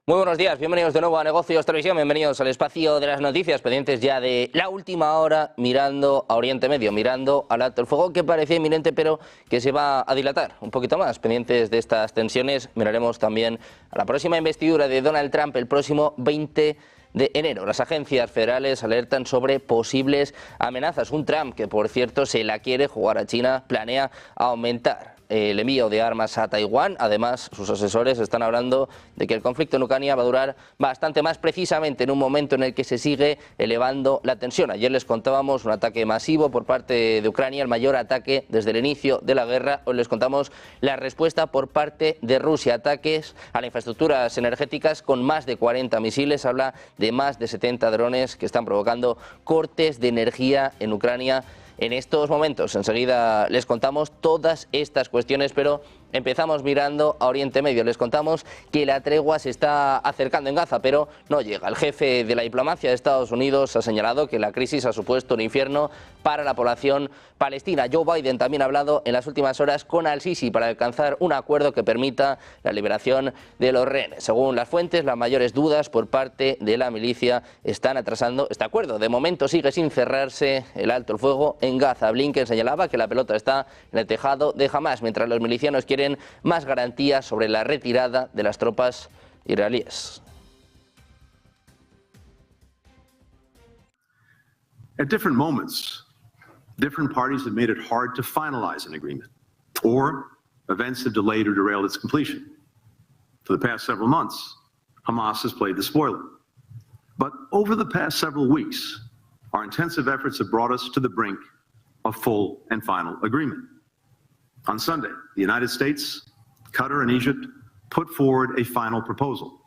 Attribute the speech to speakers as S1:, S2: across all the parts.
S1: Muy buenos días, bienvenidos de nuevo a Negocios Televisión, bienvenidos al espacio de las noticias, pendientes ya de la última hora, mirando a Oriente Medio, mirando al alto el fuego que parecía inminente pero que se va a dilatar un poquito más. Pendientes de estas tensiones, miraremos también a la próxima investidura de Donald Trump el próximo 20 de enero. Las agencias federales alertan sobre posibles amenazas. Un Trump que, por cierto, se la quiere jugar a China, planea aumentar el envío de armas a Taiwán. Además, sus asesores están hablando de que el conflicto en Ucrania va a durar bastante más, precisamente en un momento en el que se sigue elevando la tensión. Ayer les contábamos un ataque masivo por parte de Ucrania, el mayor ataque desde el inicio de la guerra. Hoy les contamos la respuesta por parte de Rusia, ataques a las infraestructuras energéticas con más de 40 misiles. Habla de más de 70 drones que están provocando cortes de energía en Ucrania en estos momentos. Enseguida les contamos todas estas cuestiones, pero empezamos mirando a Oriente Medio. Les contamos que la tregua se está acercando en Gaza, pero no llega. El jefe de la diplomacia de Estados Unidos ha señalado que la crisis ha supuesto un infierno para la población palestina. Joe Biden también ha hablado en las últimas horas con al-Sisi para alcanzar un acuerdo que permita la liberación de los rehenes. Según las fuentes, las mayores dudas por parte de la milicia están atrasando este acuerdo. De momento sigue sin cerrarse el alto el fuego en Gaza. Blinken señalaba que la pelota está en el tejado de Hamás, mientras los milicianos quieren más garantías sobre la retirada de las tropas israelíes.
S2: At different moments, different parties have made it hard to finalize an agreement, or events have delayed or derailed its completion. For the past several months, Hamas has played the spoiler. But over the past several weeks, our intensive efforts have brought us to the brink of full and final agreement. On Sunday, the United States, Qatar, and Egypt put forward a final proposal.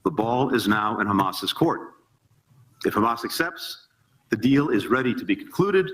S2: The ball is now in Hamas's court. If Hamas accepts, the deal is ready to be concluded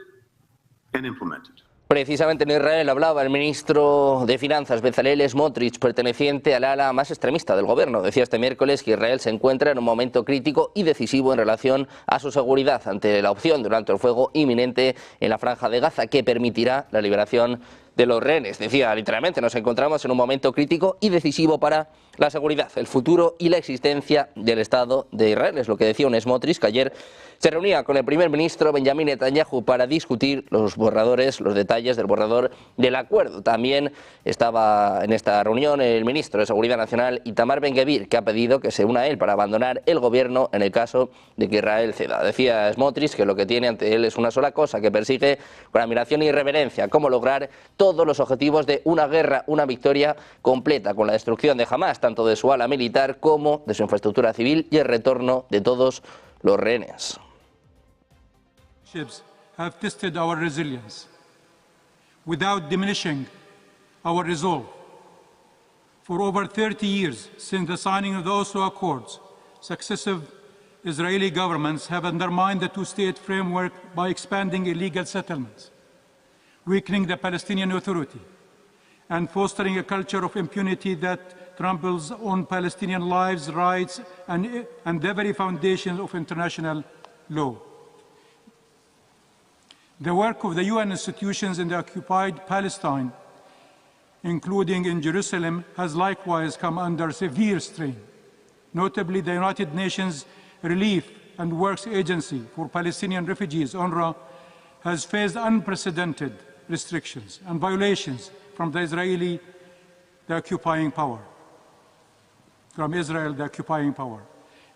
S2: and implemented.
S1: Precisamente en Israel hablaba el ministro de Finanzas, Bezalel Smotrich, perteneciente al ala más extremista del gobierno. Decía este miércoles que Israel se encuentra en un momento crítico y decisivo en relación a su seguridad ante la opción de un alto el fuego inminente en la franja de Gaza que permitirá la liberación de los rehenes. Decía literalmente, nos encontramos en un momento crítico y decisivo para la seguridad, el futuro y la existencia del Estado de Israel. Es lo que decía un Smotrich que ayer se reunía con el primer ministro Benjamin Netanyahu para discutir los borradores, los detalles del borrador del acuerdo. También estaba en esta reunión el ministro de Seguridad Nacional Itamar Ben-Gvir, que ha pedido que se una a él para abandonar el gobierno en el caso de que Israel ceda. Decía Smotrich que lo que tiene ante él es una sola cosa, que persigue con admiración y reverencia cómo lograr todos los objetivos de una guerra, una victoria completa, con la destrucción de Hamás, tanto de su ala militar como de su infraestructura civil y el retorno de todos los rehenes.
S3: Have tested our resilience without diminishing our resolve. For over 30 years since the signing of the Oslo Accords, successive Israeli governments have undermined the two-state framework by expanding illegal settlements, weakening the Palestinian Authority, and fostering a culture of impunity that tramples on Palestinian lives, rights, and the very foundations of international law. The work of the UN institutions in the occupied Palestine, including in Jerusalem, has likewise come under severe strain. Notably, the United Nations Relief and Works Agency for Palestinian Refugees, UNRWA, has faced unprecedented restrictions and violations from the occupying power.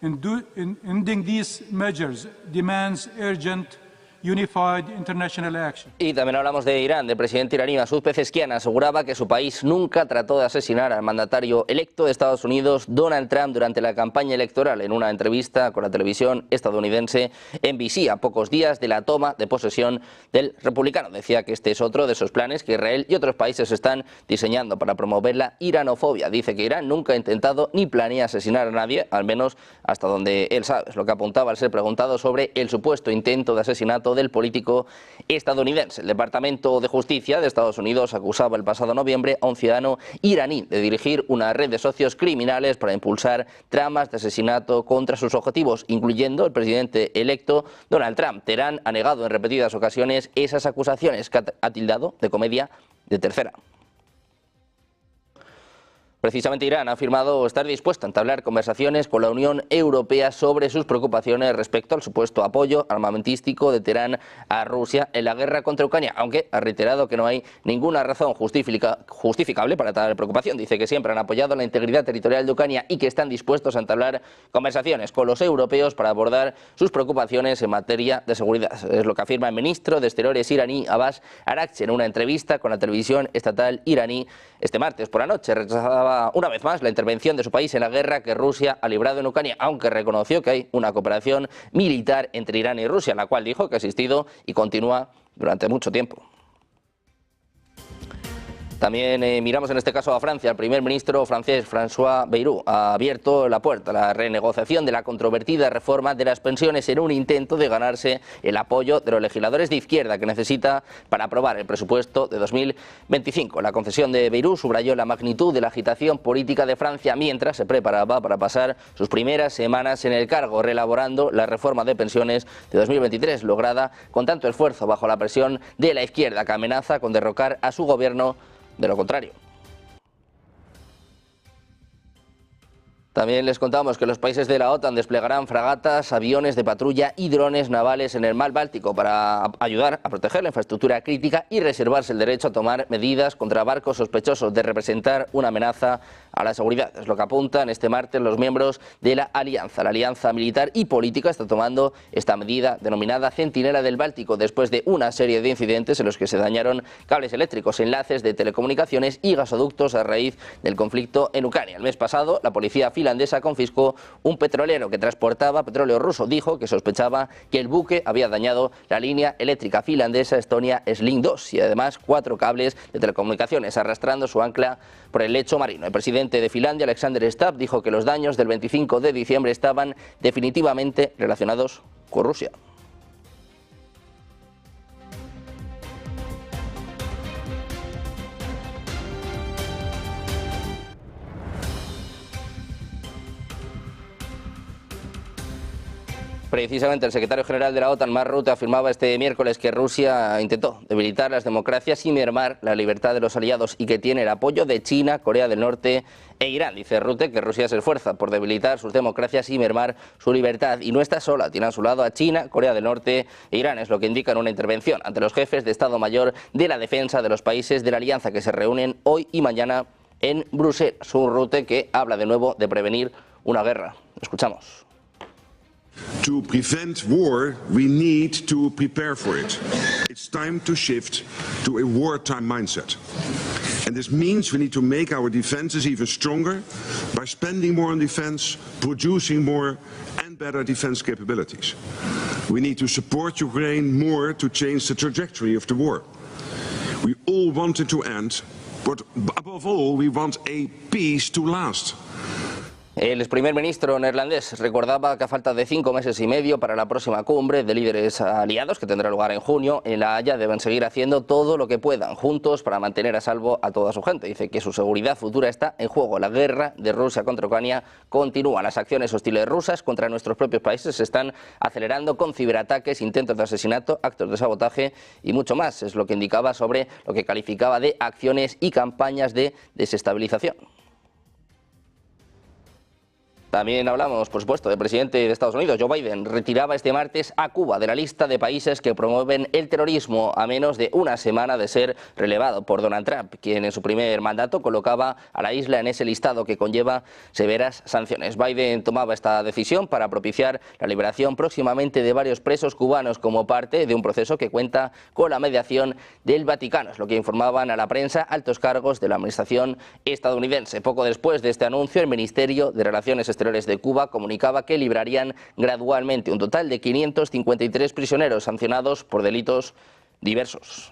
S3: Ending these measures demands urgent, unified international action.
S1: Y también hablamos de Irán. El presidente iraní Masoud Pezeshkian aseguraba que su país nunca trató de asesinar al mandatario electo de Estados Unidos, Donald Trump, durante la campaña electoral, en una entrevista con la televisión estadounidense NBC, a pocos días de la toma de posesión del republicano. Decía que este es otro de esos planes que Israel y otros países están diseñando para promover la iranofobia. Dice que Irán nunca ha intentado ni planea asesinar a nadie, al menos hasta donde él sabe. Es lo que apuntaba al ser preguntado sobre el supuesto intento de asesinato del político estadounidense. El Departamento de Justicia de Estados Unidos acusaba el pasado noviembre a un ciudadano iraní de dirigir una red de socios criminales para impulsar tramas de asesinato contra sus objetivos, incluyendo el presidente electo Donald Trump. Teherán ha negado en repetidas ocasiones esas acusaciones, que ha tildado de comedia de tercera. Precisamente Irán ha afirmado estar dispuesto a entablar conversaciones con la Unión Europea sobre sus preocupaciones respecto al supuesto apoyo armamentístico de Teherán a Rusia en la guerra contra Ucrania, aunque ha reiterado que no hay ninguna razón justificable para tal preocupación. Dice que siempre han apoyado la integridad territorial de Ucrania y que están dispuestos a entablar conversaciones con los europeos para abordar sus preocupaciones en materia de seguridad. Es lo que afirma el ministro de Exteriores iraní, Abbas Araghchi, en una entrevista con la televisión estatal iraní este martes por la noche. Rechazaba una vez más la intervención de su país en la guerra que Rusia ha librado en Ucrania, aunque reconoció que hay una cooperación militar entre Irán y Rusia, la cual dijo que ha existido y continúa durante mucho tiempo. También miramos en este caso a Francia. El primer ministro francés, François Bayrou, ha abierto la puerta a la renegociación de la controvertida reforma de las pensiones en un intento de ganarse el apoyo de los legisladores de izquierda que necesita para aprobar el presupuesto de 2025. La concesión de Bayrou subrayó la magnitud de la agitación política de Francia mientras se preparaba para pasar sus primeras semanas en el cargo, reelaborando la reforma de pensiones de 2023, lograda con tanto esfuerzo bajo la presión de la izquierda, que amenaza con derrocar a su gobierno de lo contrario. También les contamos que los países de la OTAN desplegarán fragatas, aviones de patrulla y drones navales en el mar Báltico para ayudar a proteger la infraestructura crítica y reservarse el derecho a tomar medidas contra barcos sospechosos de representar una amenaza a la seguridad. Es lo que apuntan este martes los miembros de la Alianza. La Alianza Militar y Política está tomando esta medida denominada Centinela del Báltico después de una serie de incidentes en los que se dañaron cables eléctricos, enlaces de telecomunicaciones y gasoductos a raíz del conflicto en Ucrania. El mes pasado, la policía finlandesa confiscó un petrolero que transportaba petróleo ruso. Dijo que sospechaba que el buque había dañado la línea eléctrica finlandesa Estonia Link 2 y además 4 cables de telecomunicaciones, arrastrando su ancla por el lecho marino. El presidente de Finlandia, Alexander Stubb, dijo que los daños del 25 de diciembre estaban definitivamente relacionados con Rusia. Precisamente el secretario general de la OTAN, Mark Rutte, afirmaba este miércoles que Rusia intentó debilitar las democracias y mermar la libertad de los aliados y que tiene el apoyo de China, Corea del Norte e Irán. Dice Rutte que Rusia se esfuerza por debilitar sus democracias y mermar su libertad. Y no está sola, tiene a su lado a China, Corea del Norte e Irán. Es lo que indica en una intervención ante los jefes de Estado Mayor de la Defensa de los países de la Alianza que se reúnen hoy y mañana en Bruselas. Un Rutte que habla de nuevo de prevenir una guerra. Escuchamos.
S4: To prevent war, we need to prepare for it. It's time to shift to a wartime mindset. And this means we need to make our defenses even stronger by spending more on defense, producing more and better defense capabilities. We need to support Ukraine more to change the trajectory of the war. We all want it to end, but above all, we want a peace to last.
S1: El ex primer ministro neerlandés recordaba que a falta de 5 meses y medio para la próxima cumbre de líderes aliados que tendrá lugar en junio en La Haya, deben seguir haciendo todo lo que puedan juntos para mantener a salvo a toda su gente. Dice que su seguridad futura está en juego. La guerra de Rusia contra Ucrania continúa. Las acciones hostiles rusas contra nuestros propios países se están acelerando con ciberataques, intentos de asesinato, actos de sabotaje y mucho más. Es lo que indicaba sobre lo que calificaba de acciones y campañas de desestabilización. También hablamos, por supuesto, del presidente de Estados Unidos, Joe Biden. Retiraba este martes a Cuba de la lista de países que promueven el terrorismo a menos de una semana de ser relevado por Donald Trump, quien en su primer mandato colocaba a la isla en ese listado que conlleva severas sanciones. Biden tomaba esta decisión para propiciar la liberación próximamente de varios presos cubanos como parte de un proceso que cuenta con la mediación del Vaticano. Es lo que informaban a la prensa altos cargos de la administración estadounidense. Poco después de este anuncio, el Ministerio de Relaciones Exteriores de Cuba comunicaba que librarían gradualmente un total de 553 prisioneros sancionados por delitos diversos.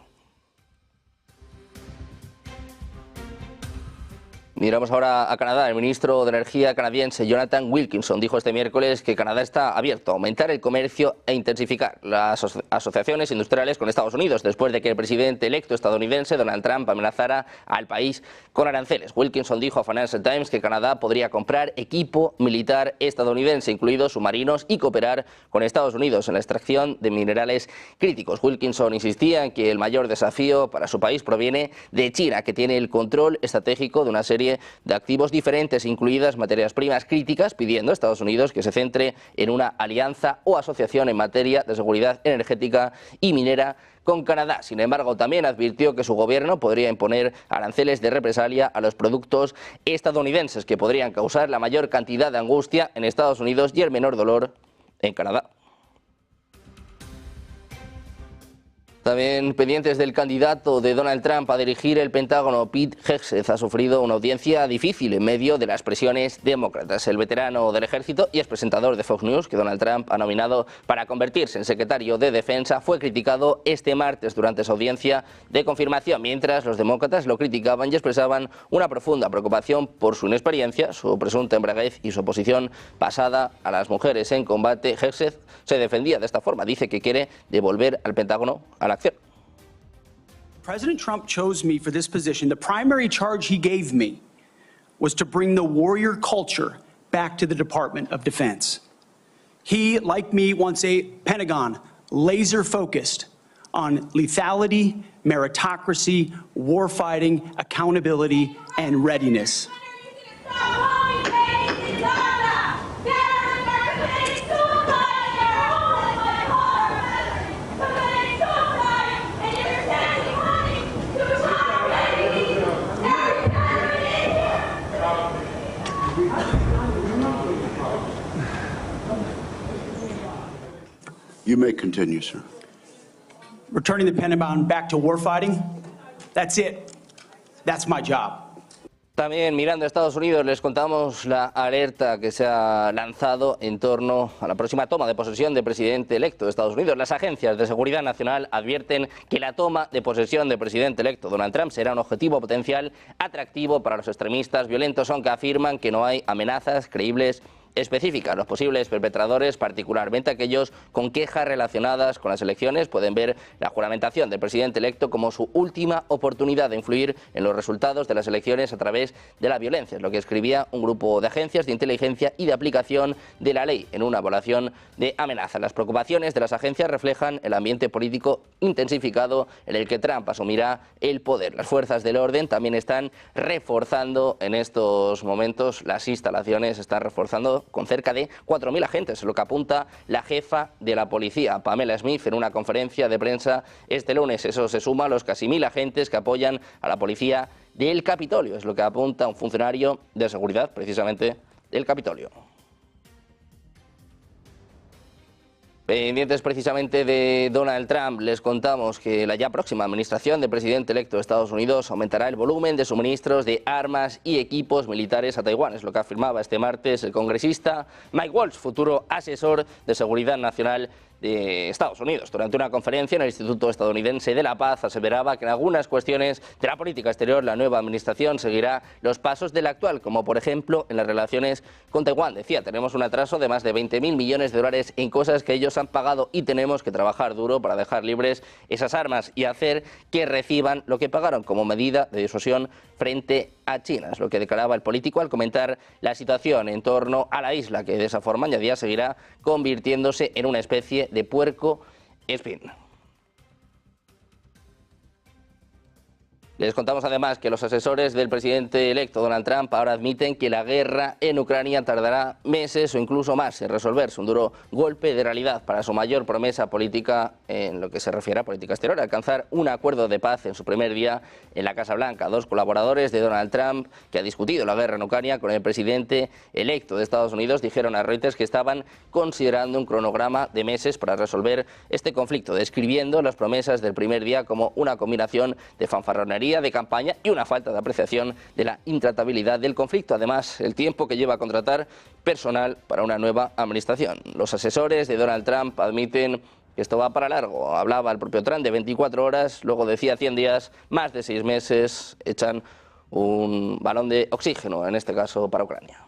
S1: Miramos ahora a Canadá. El ministro de Energía canadiense, Jonathan Wilkinson, dijo este miércoles que Canadá está abierto a aumentar el comercio e intensificar las asociaciones industriales con Estados Unidos, después de que el presidente electo estadounidense, Donald Trump, amenazara al país con aranceles. Wilkinson dijo a Financial Times que Canadá podría comprar equipo militar estadounidense, incluidos submarinos, y cooperar con Estados Unidos en la extracción de minerales críticos. Wilkinson insistía en que el mayor desafío para su país proviene de China, que tiene el control estratégico de una serie serie de activos diferentes, incluidas materias primas críticas, pidiendo a Estados Unidos que se centre en una alianza o asociación en materia de seguridad energética y minera con Canadá. Sin embargo, también advirtió que su gobierno podría imponer aranceles de represalia a los productos estadounidenses que podrían causar la mayor cantidad de angustia en Estados Unidos y el menor dolor en Canadá. También pendientes del candidato de Donald Trump a dirigir el Pentágono, Pete Hegseth, ha sufrido una audiencia difícil en medio de las presiones demócratas. El veterano del ejército y expresentador de Fox News, que Donald Trump ha nominado para convertirse en secretario de Defensa, fue criticado este martes durante su audiencia de confirmación, mientras los demócratas lo criticaban y expresaban una profunda preocupación por su inexperiencia, su presunta embriaguez y su oposición pasada a las mujeres en combate. Hegseth se defendía de esta forma. Dice que quiere devolver al Pentágono a la acción.
S5: President Trump chose me for this position. The primary charge he gave me was to bring the warrior culture back to the Department of Defense. He, like me, wants a Pentagon laser-focused on lethality, meritocracy, warfighting, accountability, and readiness.
S6: You may continue, sir.
S5: Returning the Pentagon back to warfighting, that's it. That's my job.
S1: También mirando a Estados Unidos, les contamos la alerta que se ha lanzado en torno a la próxima toma de posesión del presidente electo de Estados Unidos. Las agencias de seguridad nacional advierten que la toma de posesión del presidente electo Donald Trump será un objetivo potencial atractivo para los extremistas violentos, aunque afirman que no hay amenazas creíbles específicas. Los posibles perpetradores, particularmente aquellos con quejas relacionadas con las elecciones, pueden ver la juramentación del presidente electo como su última oportunidad de influir en los resultados de las elecciones a través de la violencia. Es lo que escribía un grupo de agencias de inteligencia y de aplicación de la ley en una evaluación de amenazas. Las preocupaciones de las agencias reflejan el ambiente político intensificado en el que Trump asumirá el poder. Las fuerzas del orden también están reforzando en estos momentos las instalaciones, están reforzando con cerca de 4.000 agentes, es lo que apunta la jefa de la policía, Pamela Smith, en una conferencia de prensa este lunes. Eso se suma a los casi 1.000 agentes que apoyan a la policía del Capitolio, es lo que apunta un funcionario de seguridad precisamente del Capitolio. Pendientes precisamente de Donald Trump, les contamos que la ya próxima administración del presidente electo de Estados Unidos aumentará el volumen de suministros de armas y equipos militares a Taiwán. Es lo que afirmaba este martes el congresista Mike Waltz, futuro asesor de seguridad nacional de Estados Unidos. Durante una conferencia en el Instituto Estadounidense de la Paz, aseveraba que en algunas cuestiones de la política exterior la nueva administración seguirá los pasos de la actual, como por ejemplo en las relaciones con Taiwán. Decía, tenemos un atraso de más de 20.000 millones de dólares en cosas que ellos han pagado y tenemos que trabajar duro para dejar libres esas armas y hacer que reciban lo que pagaron como medida de disuasión frente a China. Es lo que declaraba el político al comentar la situación en torno a la isla, que de esa forma, añadía, seguirá convirtiéndose en una especie de puerco espín. Les contamos además que los asesores del presidente electo Donald Trump ahora admiten que la guerra en Ucrania tardará meses o incluso más en resolverse. Un duro golpe de realidad para su mayor promesa política en lo que se refiere a política exterior, alcanzar un acuerdo de paz en su primer día en la Casa Blanca. Dos colaboradores de Donald Trump, que ha discutido la guerra en Ucrania con el presidente electo de Estados Unidos, dijeron a Reuters que estaban considerando un cronograma de meses para resolver este conflicto, describiendo las promesas del primer día como una combinación de fanfarronería, de campaña y una falta de apreciación de la intratabilidad del conflicto. Además, el tiempo que lleva a contratar personal para una nueva administración. Los asesores de Donald Trump admiten que esto va para largo. Hablaba el propio Trump de 24 horas, luego decía 100 días, más de 6 meses, echan un balón de oxígeno, en este caso para Ucrania.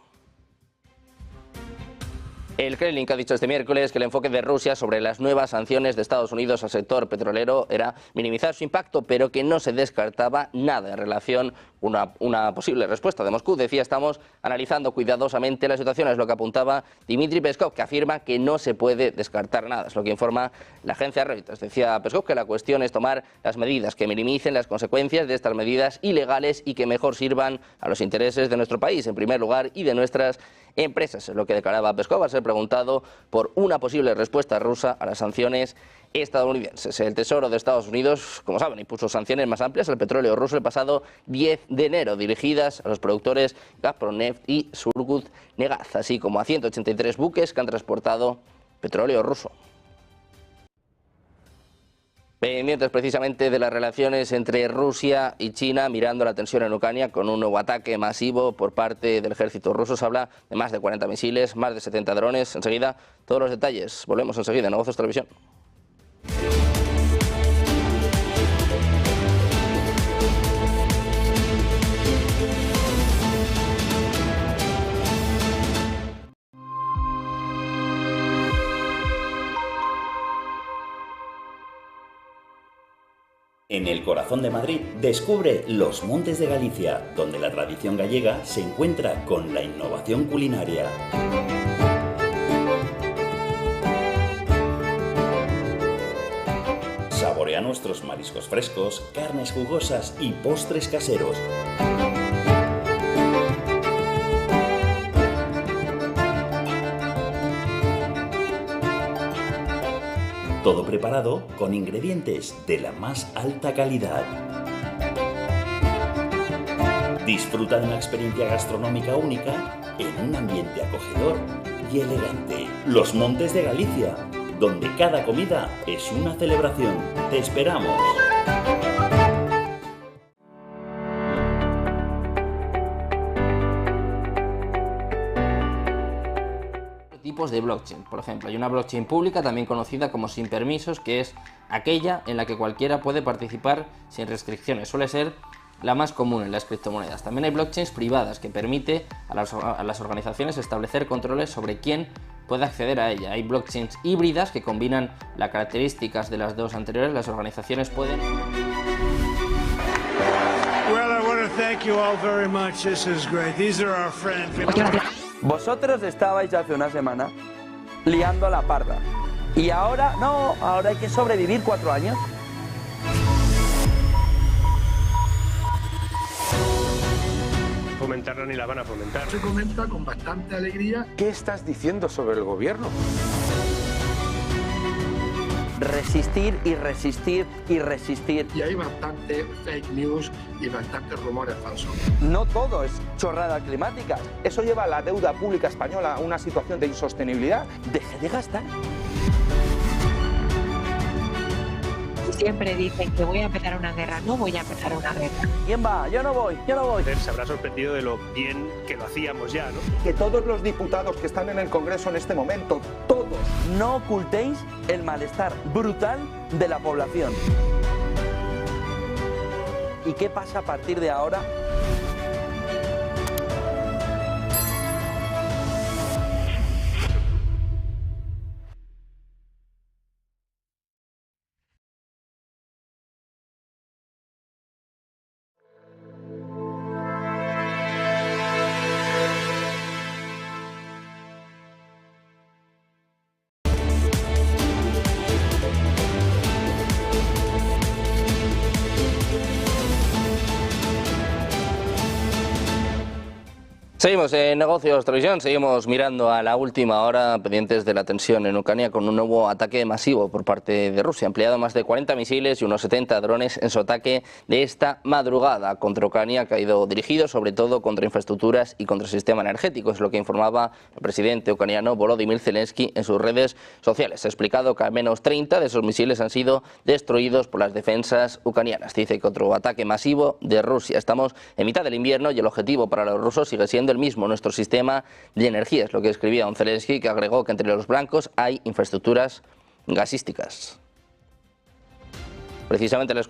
S1: El Kremlin, que ha dicho este miércoles que el enfoque de Rusia sobre las nuevas sanciones de Estados Unidos al sector petrolero era minimizar su impacto, pero que no se descartaba nada en relación a una posible respuesta de Moscú. Decía, estamos analizando cuidadosamente la situación, es lo que apuntaba Dmitry Peskov, que afirma que no se puede descartar nada, es lo que informa la agencia Reuters. Decía Peskov que la cuestión es tomar las medidas que minimicen las consecuencias de estas medidas ilegales y que mejor sirvan a los intereses de nuestro país, en primer lugar, y de nuestras empresas. Es lo que declaraba Peskov al ser preguntado por una posible respuesta rusa a las sanciones estadounidenses. El Tesoro de Estados Unidos, como saben, impuso sanciones más amplias al petróleo ruso el pasado 10 de enero, dirigidas a los productores Gazprom y Surgutnegas, así como a 183 buques que han transportado petróleo ruso. Pendientes precisamente de las relaciones entre Rusia y China, mirando la tensión en Ucrania con un nuevo ataque masivo por parte del ejército ruso. Se habla de más de 40 misiles, más de 70 drones. Enseguida, todos los detalles. Volvemos enseguida en Negocios Televisión.
S7: En el corazón de Madrid, descubre Los Montes de Galicia, donde la tradición gallega se encuentra con la innovación culinaria. Saborea nuestros mariscos frescos, carnes jugosas y postres caseros. Todo preparado con ingredientes de la más alta calidad. Disfruta de una experiencia gastronómica única en un ambiente acogedor y elegante. Los Montes de Galicia, donde cada comida es una celebración. ¡Te esperamos!
S1: Tipos de blockchain. Por ejemplo, hay una blockchain pública, también conocida como sin permisos, que es aquella en la que cualquiera puede participar sin restricciones. Suele ser la más común en las criptomonedas. También hay blockchains privadas, que permite a las organizaciones establecer controles sobre quién puede acceder a ella. Hay blockchains híbridas que combinan las características de las dos anteriores. Las organizaciones pueden...
S8: Vosotros estabais hace una semana liando la parda. Y ahora, no, ahora hay que sobrevivir 4 años.
S9: Fomentarla ni la van a fomentar.
S10: Se comenta con bastante alegría.
S9: ¿Qué estás diciendo sobre el gobierno?
S8: Resistir y resistir y resistir.
S10: Y hay bastante fake news y bastantes rumores falsos.
S11: No todo es chorrada climática. Eso lleva a la deuda pública española a una situación de insostenibilidad.
S8: Deje de gastar.
S12: Siempre dicen que voy a empezar una guerra. No voy a empezar una guerra.
S8: ¿Quién va? Yo no voy, yo no voy.
S9: Se habrá sorprendido de lo bien que lo hacíamos ya, ¿no?
S11: Que todos los diputados que están en el Congreso en este momento, todos,
S8: no ocultéis el malestar brutal de la población. ¿Y qué pasa a partir de ahora?
S1: Seguimos en Negocios Televisión, seguimos mirando a la última hora, pendientes de la tensión en Ucrania, con un nuevo ataque masivo por parte de Rusia. Ha empleado más de 40 misiles y unos 70 drones en su ataque de esta madrugada contra Ucrania, que ha ido dirigido sobre todo contra infraestructuras y contra el sistema energético. Es lo que informaba el presidente ucraniano Volodymyr Zelensky en sus redes sociales. Ha explicado que al menos 30 de esos misiles han sido destruidos por las defensas ucranianas. Dice que otro ataque masivo de Rusia. Estamos en mitad del invierno y el objetivo para los rusos sigue siendo el mismo, nuestro sistema de energía, es lo que escribía Zelensky, que agregó que entre los blancos hay infraestructuras gasísticas. Precisamente les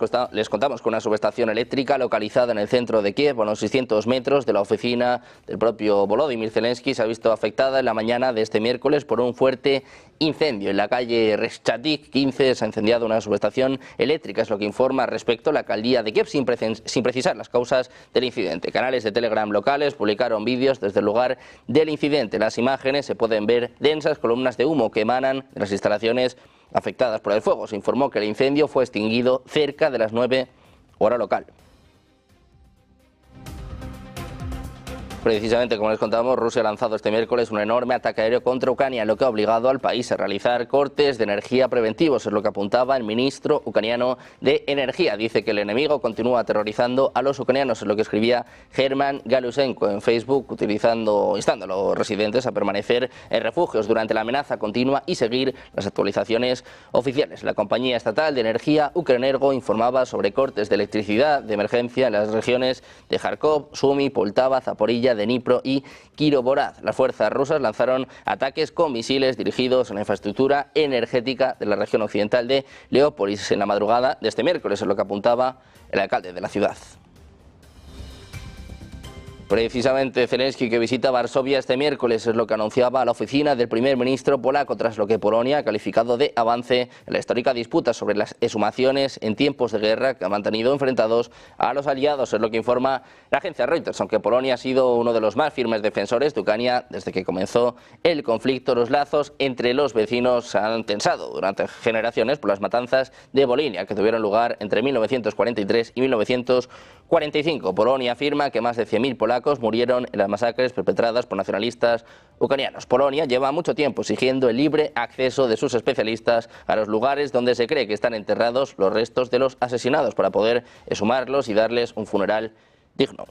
S1: contamos con una subestación eléctrica localizada en el centro de Kiev, a unos 600 metros de la oficina del propio Volodymyr Zelensky, se ha visto afectada en la mañana de este miércoles por un fuerte incendio. En la calle Reshchatyk 15 se ha incendiado una subestación eléctrica, es lo que informa respecto a la alcaldía de Kiev, sin precisar las causas del incidente. Canales de Telegram locales publicaron vídeos desde el lugar del incidente. En las imágenes se pueden ver densas columnas de humo que emanan de las instalaciones afectadas por el fuego. Se informó que el incendio fue extinguido cerca de las 9 hora local. Precisamente, como les contábamos, Rusia ha lanzado este miércoles un enorme ataque aéreo contra Ucrania, lo que ha obligado al país a realizar cortes de energía preventivos, es lo que apuntaba el ministro ucraniano de Energía. Dice que el enemigo continúa aterrorizando a los ucranianos, es lo que escribía German Galusenko en Facebook, instando a los residentes a permanecer en refugios durante la amenaza continua y seguir las actualizaciones oficiales. La compañía estatal de energía Ukrenergo informaba sobre cortes de electricidad de emergencia en las regiones de Kharkov, Sumy, Poltava, Zaporilla, de Dnipro y Kirovohrad. Las fuerzas rusas lanzaron ataques con misiles dirigidos a la infraestructura energética de la región occidental de Leópolis en la madrugada de este miércoles, es lo que apuntaba el alcalde de la ciudad. Precisamente Zelensky, que visita Varsovia este miércoles, es lo que anunciaba la oficina del primer ministro polaco, tras lo que Polonia ha calificado de avance en la histórica disputa sobre las exhumaciones en tiempos de guerra que han mantenido enfrentados a los aliados, es lo que informa la agencia Reuters. Aunque Polonia ha sido uno de los más firmes defensores de Ucrania desde que comenzó el conflicto, los lazos entre los vecinos se han tensado durante generaciones por las matanzas de Volinia que tuvieron lugar entre 1943 y 1945. Polonia afirma que más de 100.000 polacos murieron en las masacres perpetradas por nacionalistas ucranianos. Polonia lleva mucho tiempo exigiendo el libre acceso de sus especialistas a los lugares donde se cree que están enterrados los restos de los asesinados para poder exhumarlos y darles un funeral digno.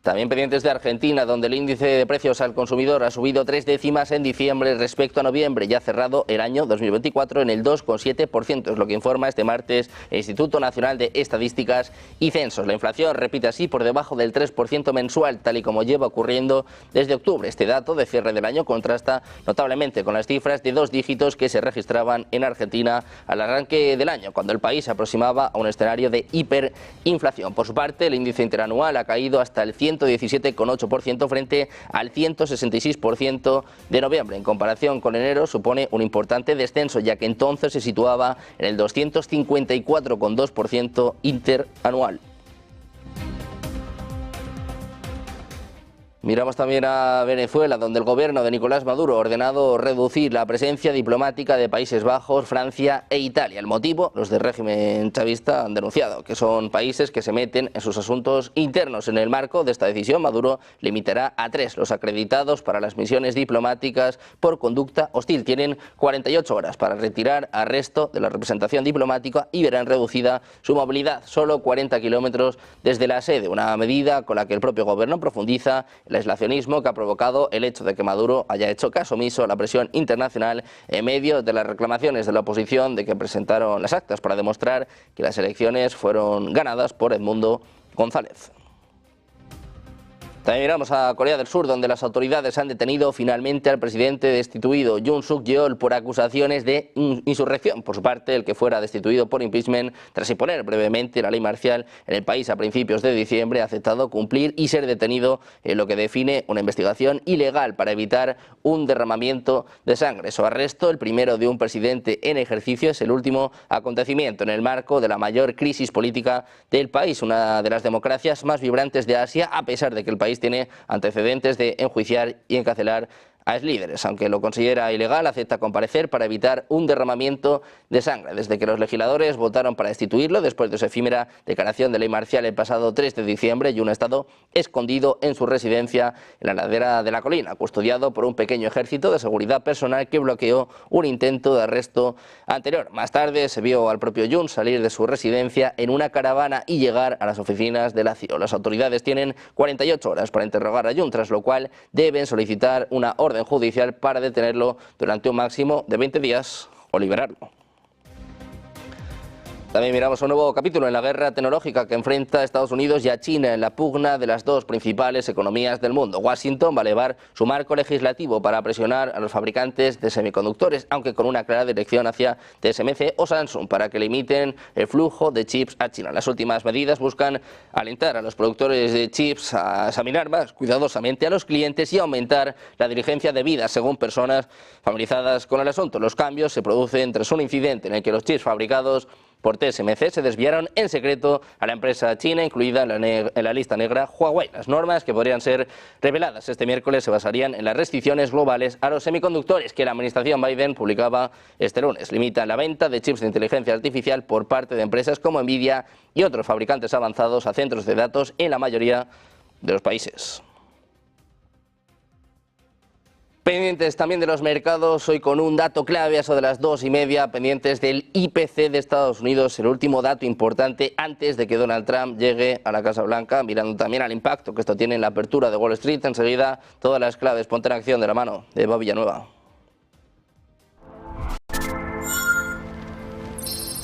S1: También pendientes de Argentina, donde el índice de precios al consumidor ha subido 3 décimas en diciembre respecto a noviembre, y ha cerrado el año 2024 en el 2,7%, es lo que informa este martes el Instituto Nacional de Estadísticas y Censos. La inflación repite así por debajo del 3% mensual, tal y como lleva ocurriendo desde octubre. Este dato de cierre del año contrasta notablemente con las cifras de 2 dígitos que se registraban en Argentina al arranque del año, cuando el país se aproximaba a un escenario de hiperinflación. Por su parte, el índice interanual ha caído hasta el 117,8% frente al 166% de noviembre. En comparación con enero supone un importante descenso, ya que entonces se situaba en el 254,2% interanual. Miramos también a Venezuela, donde el gobierno de Nicolás Maduro ha ordenado reducir la presencia diplomática de Países Bajos, Francia e Italia. El motivo, los del régimen chavista han denunciado que son países que se meten en sus asuntos internos. En el marco de esta decisión, Maduro limitará a 3 los acreditados para las misiones diplomáticas por conducta hostil. Tienen 48 horas para retirar al resto de la representación diplomática y verán reducida su movilidad, solo 40 kilómetros desde la sede, una medida con la que el propio gobierno profundiza el aislacionismo que ha provocado el hecho de que Maduro haya hecho caso omiso a la presión internacional en medio de las reclamaciones de la oposición de que presentaron las actas para demostrar que las elecciones fueron ganadas por Edmundo González. También miramos a Corea del Sur, donde las autoridades han detenido finalmente al presidente destituido Yoon Suk-yeol por acusaciones de insurrección. Por su parte, el que fuera destituido por impeachment tras imponer brevemente la ley marcial en el país a principios de diciembre, ha aceptado cumplir y ser detenido en lo que define una investigación ilegal para evitar un derramamiento de sangre. Su arresto, el primero de un presidente en ejercicio, es el último acontecimiento en el marco de la mayor crisis política del país, una de las democracias más vibrantes de Asia, a pesar de que el país tiene antecedentes de enjuiciar y encarcelar a exlíderes. Aunque lo considera ilegal, acepta comparecer para evitar un derramamiento de sangre. Desde que los legisladores votaron para destituirlo después de su efímera declaración de ley marcial el pasado 3 de diciembre, y un estado escondido en su residencia en la ladera de la colina, custodiado por un pequeño ejército de seguridad personal que bloqueó un intento de arresto anterior. Más tarde se vio al propio Yoon salir de su residencia en una caravana y llegar a las oficinas de la CIO. Las autoridades tienen 48 horas para interrogar a Yoon, tras lo cual deben solicitar una orden judicial para detenerlo durante un máximo de 20 días o liberarlo. También miramos un nuevo capítulo en la guerra tecnológica que enfrenta a Estados Unidos y a China en la pugna de las dos principales economías del mundo. Washington va a elevar su marco legislativo para presionar a los fabricantes de semiconductores, aunque con una clara dirección hacia TSMC o Samsung para que limiten el flujo de chips a China. Las últimas medidas buscan alentar a los productores de chips a examinar más cuidadosamente a los clientes y aumentar la diligencia debida, según personas familiarizadas con el asunto. Los cambios se producen tras un incidente en el que los chips fabricados por TSMC se desviaron en secreto a la empresa china, incluida en la lista negra Huawei. Las normas que podrían ser reveladas este miércoles se basarían en las restricciones globales a los semiconductores que la administración Biden publicaba este lunes. Limitan la venta de chips de inteligencia artificial por parte de empresas como Nvidia y otros fabricantes avanzados a centros de datos en la mayoría de los países. Pendientes también de los mercados, hoy con un dato clave a eso de las 2:30, pendientes del IPC de Estados Unidos, el último dato importante antes de que Donald Trump llegue a la Casa Blanca, mirando también al impacto que esto tiene en la apertura de Wall Street. Enseguida, todas las claves, ponte en acción de la mano de Eva Villanueva.